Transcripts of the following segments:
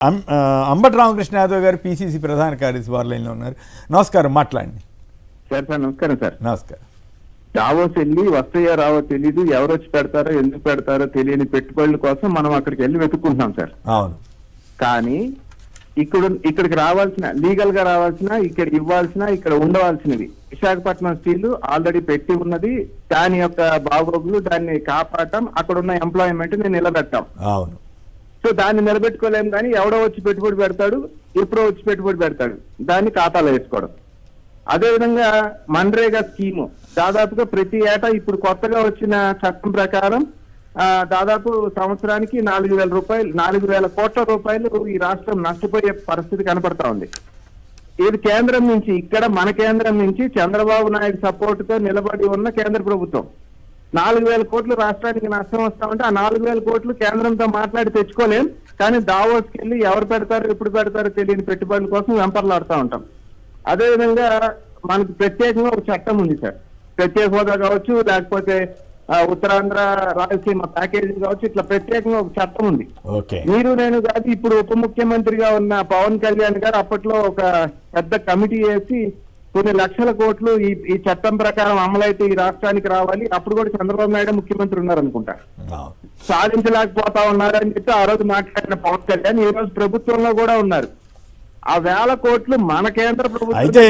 అంబటి రామకృష్ణ యాదవ్ గారు పిసిసి ప్రధాన కార్యదర్శి వారి లైన్లో ఉన్నారు. నమస్కారం, మాట్లాడండి. సార్ నమస్కారం సార్. నమస్కారం. దావోస్ వెళ్ళి వస్తాయో రావో తెలీదు, ఎవరు వచ్చి పెడతారో ఎందుకు పెడతారో తెలియని పెట్టుబడుల కోసం మనం అక్కడికి వెళ్ళి వెతుక్కుంటున్నాం సార్. అవును. కానీ ఇక్కడికి రావాల్సిన, లీగల్ గా రావాల్సిన, ఇక్కడ ఇవ్వాల్సిన, ఇక్కడ ఉండవలసినవి విశాఖపట్నం స్టీల్ ఆల్రెడీ పెట్టి ఉన్నది. దాని యొక్క బాగోగులు, దాన్ని కాపాడటం, అక్కడ ఉన్న ఎంప్లాయ్మెంట్ ని నిలబెట్టాం. అవును. సో దాన్ని నిలబెట్టుకోలేము, కానీ ఎవడో వచ్చి పెట్టుబడి పెడతాడు, ఎప్పుడో వచ్చి పెట్టుబడి పెడతాడు, దాన్ని ఖాతాలో వేసుకోవడం. అదేవిధంగా మన్రేగా స్కీము దాదాపుగా ప్రతి ఏటా ఇప్పుడు కొత్తగా వచ్చిన చట్టం ప్రకారం దాదాపు సంవత్సరానికి 4,000 కోట్ల రూపాయలు ఈ రాష్ట్రం నష్టపోయే పరిస్థితి కనపడతా ఉంది. ఇది కేంద్రం నుంచి, ఇక్కడ మన కేంద్రం నుంచి చంద్రబాబు నాయుడు సపోర్ట్ తో నిలబడి ఉన్న కేంద్ర ప్రభుత్వం 4,000 కోట్లు రాష్ట్రానికి నష్టం వస్తామంటే ఆ 4,000 కోట్లు కేంద్రంతో మాట్లాడి తెచ్చుకోలేం. కానీ దావోస్కి వెళ్ళి ఎవరు పెడతారో ఎప్పుడు పెడతారో తెలియని పెట్టుబడుల కోసం వెంపర్లాడుతూ ఉంటాం. అదేవిధంగా మనకు ప్రత్యేకంగా ఒక చట్టం ఉంది సార్. ప్రత్యేక హోదా కావచ్చు, లేకపోతే ఉత్తరాంధ్ర రాయలసీమ ప్యాకేజీ కావచ్చు, ఇట్లా ప్రత్యేకంగా ఒక చట్టం ఉంది. మీరు నేను కాదు, ఇప్పుడు ఉప ముఖ్యమంత్రిగా ఉన్న పవన్ కళ్యాణ్ గారు అప్పట్లో ఒక పెద్ద కమిటీ వేసి కొన్ని లక్షల కోట్లు ఈ చట్టం ప్రకారం అమలైతే ఈ రాష్ట్రానికి రావాలి. అప్పుడు కూడా చంద్రబాబు నాయుడు ముఖ్యమంత్రి ఉన్నారు అనుకుంటా. సాధించలేకపోతా ఉన్నారని చెప్పి ఆ రోజు మాట్లాడిన పవన్ కళ్యాణ్ ఈ రోజు ప్రభుత్వంలో కూడా ఉన్నారు. ఆ 1,000 కోట్లు మన కేంద్ర ప్రభుత్వం. అయితే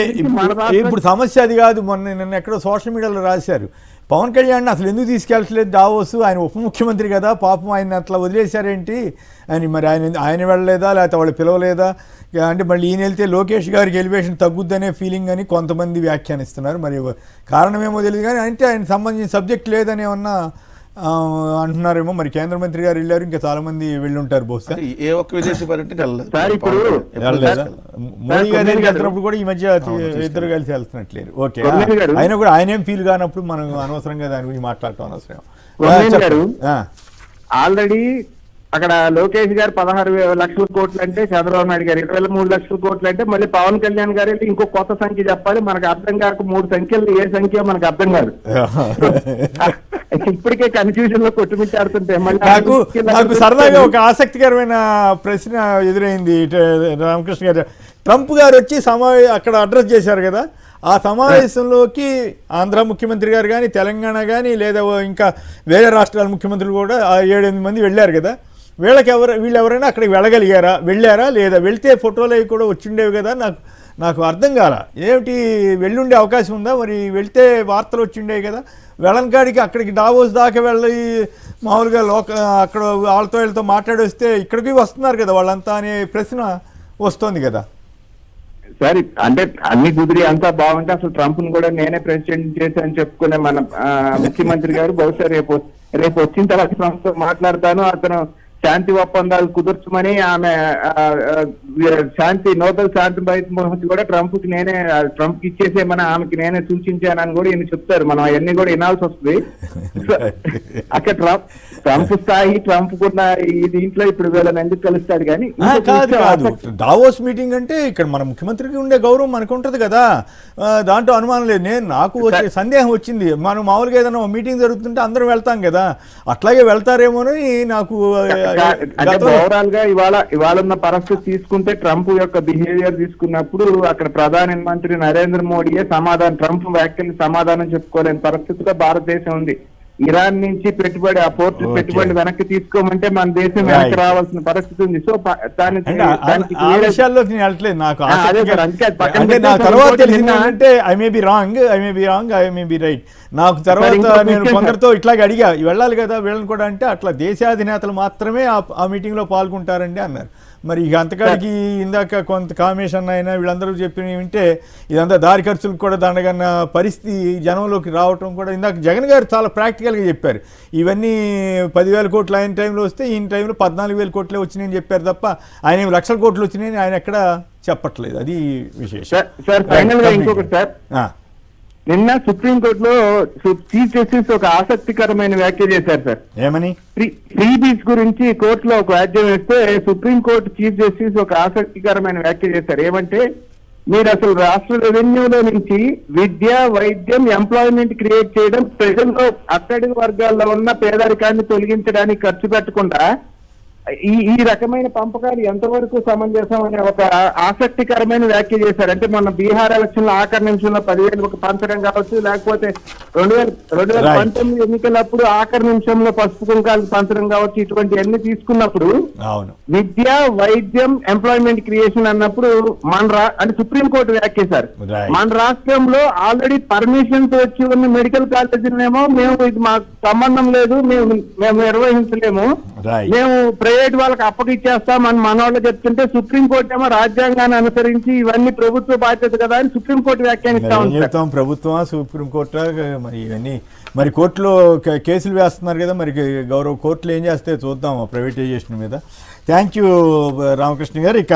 ఇప్పుడు సమస్య అది కాదు. నిన్న ఎక్కడో సోషల్ మీడియాలో రాశారు, పవన్ కళ్యాణ్ అసలు ఎందుకు తీసుకెళ్ళట్లేదు దావోస్, ఆయన ఉప ముఖ్యమంత్రి కదా, పాపం ఆయన అట్లా వదిలేశారేంటి అని. మరి ఆయన వెళ్ళలేదా, లేకపోతే వాళ్ళు పిలవలేదా అంటే మళ్ళీ ఈయన వెళ్తే లోకేష్ గారికి ఎలివేషన్ తగ్గుద్దనే ఫీలింగ్ అని కొంతమంది వ్యాఖ్యానిస్తున్నారు. మరి కారణమేమో తెలియదు, కానీ అంటే ఆయన సంబంధించిన సబ్జెక్ట్ లేదని ఏమన్నా అంటున్నారేమో. మరి కేంద్ర మంత్రి గారు వెళ్ళారు, ఇంకా చాలా మంది వెళ్ళుంటారు బహుశా. ఏ ఒక్క విదేశీ పర్యటన మోడీ గారు వెళ్తున్నప్పుడు కూడా ఈ మధ్య ఇద్దరు కలిసి వెళ్తున్నట్లేరు. ఓకే, ఆయనేం ఫీల్ కానప్పుడు మనం అనవసరంగా దాని గురించి మాట్లాడటం అనవసరం. ఆల్రెడీ అక్కడ లోకేష్ గారు 16 లక్షల కోట్లు అంటే, చంద్రబాబు నాయుడు గారు 23 లక్షల కోట్లు అంటే, మళ్ళీ పవన్ కళ్యాణ్ గారు ఇంకో కొత్త సంఖ్య చెప్పాలి. మనకు అర్థం కాక 3 సంఖ్యలు, ఏ సంఖ్య మనకు అర్థం కాదు. ఇప్పటికే కన్ఫ్యూజన్ లో కొట్టుమిట్టాడుతుంటే నాకు సరదాగా ఒక ఆసక్తికరమైన ప్రశ్న ఎదురైంది. రామకృష్ణ గారు, ట్రంప్ గారు వచ్చి అక్కడ అడ్రస్ చేశారు కదా, ఆ సమావేశంలోకి ఆంధ్ర ముఖ్యమంత్రి గారు కానీ, తెలంగాణ కానీ, లేదా ఇంకా వేరే రాష్ట్రాల ముఖ్యమంత్రులు కూడా 7-8 మంది వెళ్ళారు కదా. వీళ్ళు ఎవరైనా అక్కడికి వెళ్ళారా లేదా? వెళ్తే ఫోటోలు అవి కూడా వచ్చిండేవి కదా. నాకు అర్థం కాల, ఏమిటి వెళ్ళుండే అవకాశం ఉందా? మరి వెళ్తే వార్తలు వచ్చిండేవి కదా. వెళ్ళని కాడికి అక్కడికి దావోస్ దాకా వెళ్ళి మామూలుగా అక్కడ వీళ్ళతో మాట్లాడి వస్తే ఇక్కడికి వస్తున్నారు కదా వాళ్ళంతా అనే ప్రశ్న వస్తుంది కదా. సరే, అంటే అన్ని కుదిరి అంతా బాగుంటే అసలు ట్రంప్ ను కూడా నేనే ప్రెసిడెంట్ చేశానని చెప్పుకునే మన ముఖ్యమంత్రి గారు బహుశా రేపు వచ్చిన తర్వాత ట్రంప్ తో మాట్లాడతాను, అతను శాంతి ఒప్పందాలు కుదర్చమని, ఆమె నోబెల్ శాంతి బహుమతి కూడా ట్రంప్ కి ఇచ్చేసేమని ఆమెకి నేనే సూచించానని కూడా ఈయన చెప్తారు. మనం అవన్నీ కూడా వినాల్సి వస్తుంది. అక్కడ ట్రంప్ స్థాయి, ట్రంప్ కున్న ఈ దీంట్లో ఇప్పుడు వీళ్ళని ఎందుకు కలుస్తాడు. కానీ దావోస్ మీటింగ్ అంటే ఇక్కడ మన ముఖ్యమంత్రికి ఉండే గౌరవం మనకు ఉంటది కదా, దాంట్లో అనుమానం లేదు. నాకు సందేహం వచ్చింది, మనం మామూలుగా ఏదైనా మీటింగ్ జరుగుతుంటే అందరం వెళ్తాం కదా, అట్లాగే వెళ్తారేమోనని నాకు. అంటే ఓవరాల్ గా ఇవాళ ఉన్న పరిస్థితి తీసుకుంటే, ట్రంప్ యొక్క బిహేవియర్ తీసుకున్నప్పుడు అక్కడ ప్రధానమంత్రి నరేంద్ర మోడీయే ట్రంప్ వ్యాఖ్యలు సమాధానం చెప్పుకోలేని పరిస్థితిలో భారతదేశం ఉంది. ఇరాన్ నుంచి పెట్టుబడి, ఆ పోర్టు పెట్టుబడి వెనక్కి తీసుకోమంటే మన దేశం వెనక్కి రావాల్సిన పరిస్థితి ఉంది. సో నాకు తర్వాత నేను కొందరితో ఇట్లాగే అడిగా, వెళ్ళాలి కదా వీళ్ళని కూడా అంటే, అట్లా దేశాధినేతలు మాత్రమే ఆ మీటింగ్ లో పాల్గొంటారండి అన్నారు. మరి ఇక అంతకాడికి ఇందాక కొంత కామేషన్ అయినా వీళ్ళందరూ చెప్పినవి వింటే ఇదంతా దారి ఖర్చులకు కూడా దండగన్న పరిస్థితి జనంలోకి రావటం కూడా. ఇందాక జగన్ గారు చాలా ప్రాక్టికల్గా చెప్పారు, ఇవన్నీ 10,000 కోట్లు ఆయన టైంలో వస్తే ఈయన టైంలో 14,000 కోట్లే వచ్చినాయని చెప్పారు తప్ప ఆయన లక్షల కోట్లు వచ్చినాయని ఆయన ఎక్కడ చెప్పట్లేదు. అది విశేషం. నిన్న సుప్రీంకోర్టులో చీఫ్ జస్టిస్ ఒక ఆసక్తికరమైన వ్యాఖ్య చేశారు సార్. ఏమని? ఫ్రీబీస్ గురించి కోర్టులో ఒక వ్యాఖ్య వేస్తే సుప్రీంకోర్టు చీఫ్ జస్టిస్ ఒక ఆసక్తికరమైన వ్యాఖ్య చేశారు. ఏమంటే, మీరు అసలు రాష్ట్ర రెవెన్యూలో నుంచి విద్య, వైద్యం, ఎంప్లాయ్మెంట్ క్రియేట్ చేయడం, ప్రజల్లో అట్టడుగు వర్గాల్లో ఉన్న పేదరికాన్ని తొలగించడానికి ఖర్చు పెట్టకుండా ఈ రకమైన పంపకాలు ఎంతవరకు సమంజసం అనే ఒక ఆసక్తికరమైన వ్యాఖ్య చేశారు. అంటే మొన్న బీహార్ ఎలక్షన్ లో ఆఖరి నిమిషంలో 10,000 పంచడం కావచ్చు, లేకపోతే 2019 ఎన్నికలప్పుడు ఆఖరి నిమిషంలో పసుపు కుంకాలు పంచడం కావచ్చు, ఇటువంటివన్నీ తీసుకున్నప్పుడు అవును విద్య, వైద్యం, ఎంప్లాయ్మెంట్ క్రియేషన్ అన్నప్పుడు అంటే సుప్రీంకోర్టు వ్యాఖ్య సార్, Right. మన రాష్ట్రంలో ఆల్రెడీ పర్మిషన్స్ వచ్చి ఉన్న మెడికల్ కాలేజీలనేమో మేము ఇది మాకు సంబంధం లేదు, మేము నిర్వహించలేము, రైట్ మేము ప్రైవేట్ వాళ్ళకి అప్పగిచ్చేస్తాం అని మన వాళ్ళు చెప్తుంటే సుప్రీంకోర్టు ఏమో రాజ్యాంగాన్ని అనుసరించి ఇవన్నీ ప్రభుత్వ బాధ్యత కదా అని సుప్రీంకోర్టు వ్యాఖ్యానిస్తా ఉంది సార్. చెప్తాం ప్రభుత్వమా సుప్రీంకోర్టు మరి ఇవన్నీ మరి కోర్టులో కేసులు వేస్తున్నారు కదా, మరి గౌరవ కోర్టులు ఏం చేస్తే చూద్దాం ప్రైవేటైజేషన్ మీద. థ్యాంక్ యూ రామకృష్ణ గారు. ఇక